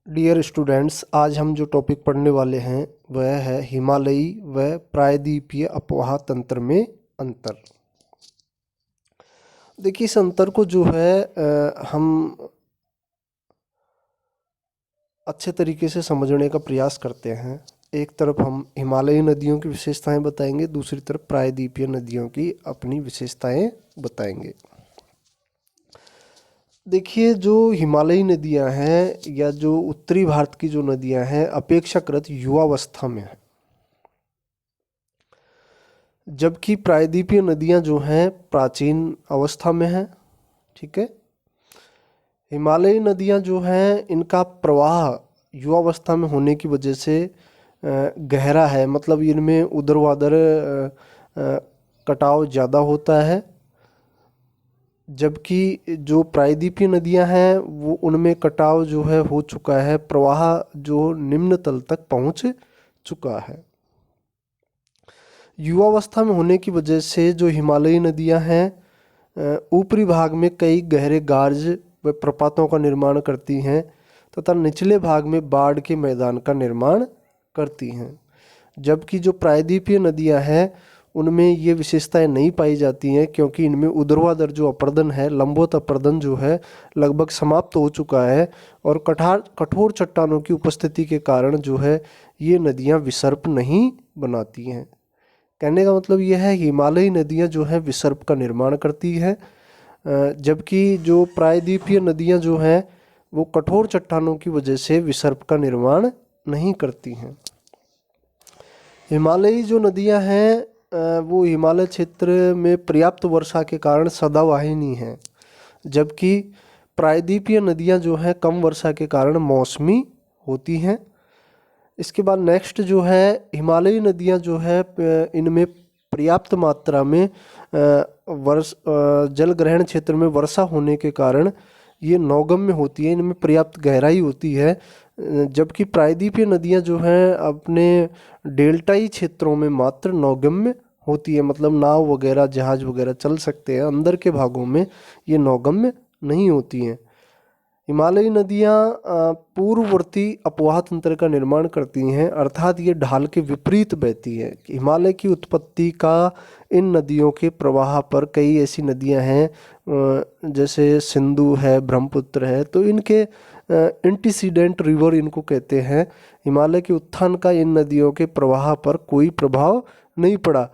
Dear students, आज हम जो टॉपिक पढ़ने वाले हैं वह है हिमालयी व प्रायद्वीपीय अपवाह तंत्र में अंतर। देखिए, इस अंतर को जो है हम अच्छे तरीके से समझने का प्रयास करते हैं। एक तरफ हम हिमालयी नदियों की विशेषताएं बताएंगे, दूसरी तरफ प्रायद्वीपीय नदियों की अपनी विशेषताएं बताएंगे। देखिए, जो हिमालयी नदियां हैं या जो उत्तरी भारत की जो नदियां हैं अपेक्षाकृत युवावस्था में है, जबकि प्रायद्वीपीय नदियां जो हैं प्राचीन अवस्था में हैं। ठीक है। हिमालयी नदियां जो हैं इनका प्रवाह युवावस्था में होने की वजह से गहरा है, मतलब इनमें ऊर्ध्वाधर कटाव ज़्यादा होता है। जबकि जो प्रायद्वीपीय नदियां हैं वो उनमें कटाव जो है हो चुका है, प्रवाह जो निम्न तल तक पहुंच चुका है। युवावस्था में होने की वजह से जो हिमालयी नदियां हैं ऊपरी भाग में कई गहरे गार्ज व प्रपातों का निर्माण करती हैं तथा निचले भाग में बाढ़ के मैदान का निर्माण करती हैं। जबकि जो प्रायद्वीपीय नदियां हैं उनमें ये विशेषताएं नहीं पाई जाती हैं, क्योंकि इनमें ऊर्ध्वाधर जो अपर्दन है, लंबवत अपर्दन जो है लगभग समाप्त हो चुका है और कठोर चट्टानों की उपस्थिति के कारण जो है ये नदियां विसर्प नहीं बनाती हैं। कहने का मतलब यह है हिमालयी नदियां जो है विसर्प का निर्माण करती है, जबकि जो प्रायद्वीपीय नदियां जो हैं वो कठोर चट्टानों की वजह से विसर्प का निर्माण नहीं करती हैं। हिमालयी जो नदियां हैं वो हिमालय क्षेत्र में पर्याप्त वर्षा के कारण सदावाहिनी हैं, जबकि प्रायद्वीपीय नदियां जो हैं कम वर्षा के कारण मौसमी होती हैं। इसके बाद नेक्स्ट जो है हिमालयी नदियां जो है इनमें पर्याप्त मात्रा में जल ग्रहण क्षेत्र में वर्षा होने के कारण ये नौगम्य होती है, इनमें पर्याप्त गहराई होती है। जबकि प्रायद्वीपीय नदियां जो हैं अपने डेल्टाई क्षेत्रों में मात्र नौगम्य होती है, मतलब नाव वगैरह जहाज वगैरह चल सकते हैं, अंदर के भागों में ये नौगम्य नहीं होती हैं। हिमालयी नदियां पूर्ववर्ती अपवाह तंत्र का निर्माण करती हैं, अर्थात ये ढाल के विपरीत बहती है। हिमालय की उत्पत्ति का इन नदियों के प्रवाह पर कई ऐसी नदियां हैं जैसे सिंधु है, ब्रह्मपुत्र है, तो इनके एंटीसीडेंट रिवर इनको कहते हैं। हिमालय के उत्थान का इन नदियों के प्रवाह पर कोई प्रभाव नहीं पड़ा।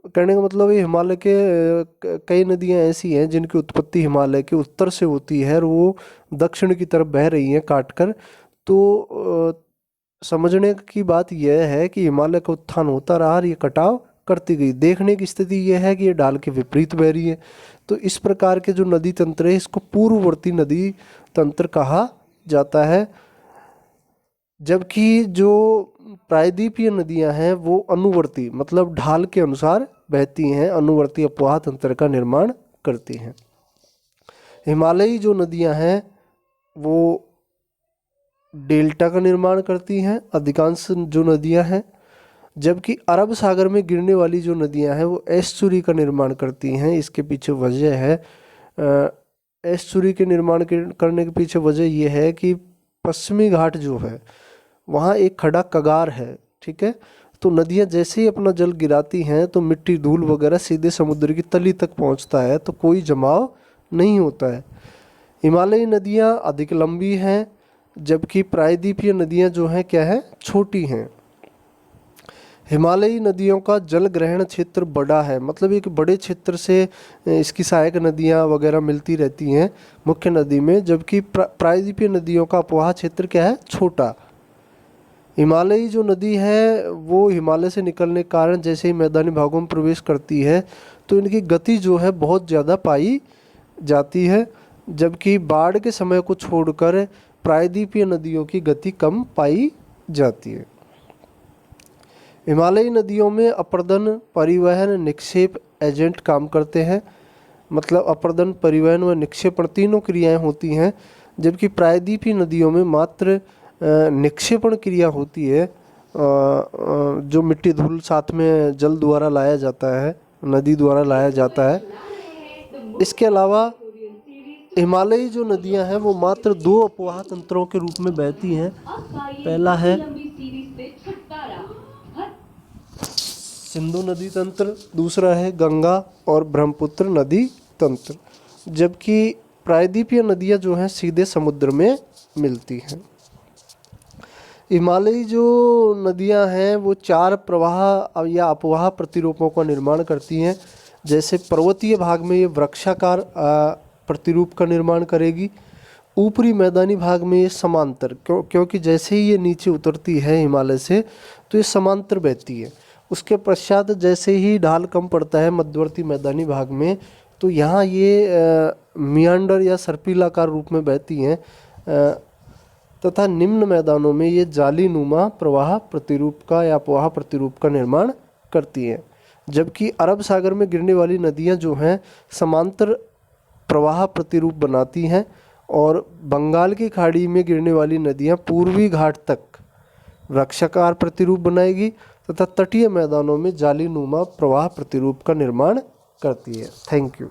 कहने का मतलब ये हिमालय के कई नदियां ऐसी हैं जिनकी उत्पत्ति हिमालय के उत्तर से होती है और वो दक्षिण की तरफ बह रही हैं काटकर। तो समझने की बात यह है कि हिमालय का उत्थान होता रहा और ये कटाव करती गई। देखने की स्थिति यह है कि ये ढाल के विपरीत बह रही है। तो इस प्रकार के जो नदी तंत्र है इसको पूर्ववर्ती नदी तंत्र कहा जाता है, जबकि जो प्रायद्वीपीय नदियां हैं वो अनुवर्ती मतलब ढाल के अनुसार बहती हैं, अनुवर्ती अपवाह तंत्र का निर्माण करती हैं। हिमालयी जो नदियां हैं वो डेल्टा का निर्माण करती हैं, अधिकांश जो नदियां हैं, जबकि अरब सागर में गिरने वाली जो नदियां हैं वो एस्चुरी का निर्माण करती हैं। इसके पीछे वजह है एस्चुरी के निर्माण करने के पीछे वजह यह है कि पश्चिमी घाट जो है वहाँ एक खड़ा कगार है। ठीक है। तो नदियाँ जैसे ही अपना जल गिराती हैं तो मिट्टी धूल वगैरह सीधे समुद्र की तली तक पहुँचता है, तो कोई जमाव नहीं होता है। हिमालयी नदियाँ अधिक लंबी हैं, जबकि प्रायद्वीपीय नदियाँ जो हैं क्या है, छोटी हैं। हिमालयी नदियों का जल ग्रहण क्षेत्र बड़ा है, मतलब एक बड़े क्षेत्र से इसकी सहायक नदियाँ वगैरह मिलती रहती हैं मुख्य नदी में, जबकि प्रायद्वीपीय नदियों का अपवाह क्षेत्र क्या है, छोटा। हिमालयी जो नदी है वो हिमालय से निकलने के कारण जैसे ही मैदानी भागों में प्रवेश करती है तो इनकी गति जो है बहुत ज़्यादा पाई जाती है, जबकि बाढ़ के समय को छोड़कर प्रायद्वीपीय नदियों की गति कम पाई जाती है। हिमालयी नदियों में अपर्दन, परिवहन, निक्षेप एजेंट काम करते हैं, मतलब अपर्दन, परिवहन व निक्षेपण तीनों क्रियाएं होती हैं, जबकि प्रायद्वीपीय नदियों में मात्र निक्षेपण क्रिया होती है, जो मिट्टी धूल साथ में जल द्वारा लाया जाता है, नदी द्वारा लाया जाता है। इसके अलावा हिमालयी जो नदियां हैं वो मात्र दो अपवाह तंत्रों के रूप में बहती हैं। पहला है सिंधु नदी तंत्र, दूसरा है गंगा और ब्रह्मपुत्र नदी तंत्र, जबकि प्रायद्वीपीय नदियां जो हैं सीधे समुद्र में मिलती हैं। हिमालयी जो नदियां हैं वो चार प्रवाह या अपवाह प्रतिरूपों का निर्माण करती हैं। जैसे पर्वतीय भाग में ये वृक्षाकार प्रतिरूप का निर्माण करेगी। ऊपरी मैदानी भाग में ये समांतर, क्योंकि जैसे ही ये नीचे उतरती है हिमालय से तो ये समांतर बहती है। उसके पश्चात जैसे ही ढाल कम पड़ता है मध्यवर्ती मैदानी भाग में, तो यहाँ ये मियांडर या सर्पिलाकार रूप में बहती हैं तथा निम्न मैदानों में ये जाली नुमा प्रवाह प्रतिरूप का या अपवाह प्रतिरूप का निर्माण करती हैं। जबकि अरब सागर में गिरने वाली नदियाँ जो हैं समांतर प्रवाह प्रतिरूप बनाती हैं और बंगाल की खाड़ी में गिरने वाली नदियाँ पूर्वी घाट तक वृक्षाकार प्रतिरूप बनाएगी तथा तटीय मैदानों में जाली नुमा प्रवाह प्रतिरूप का निर्माण करती है। Thank you.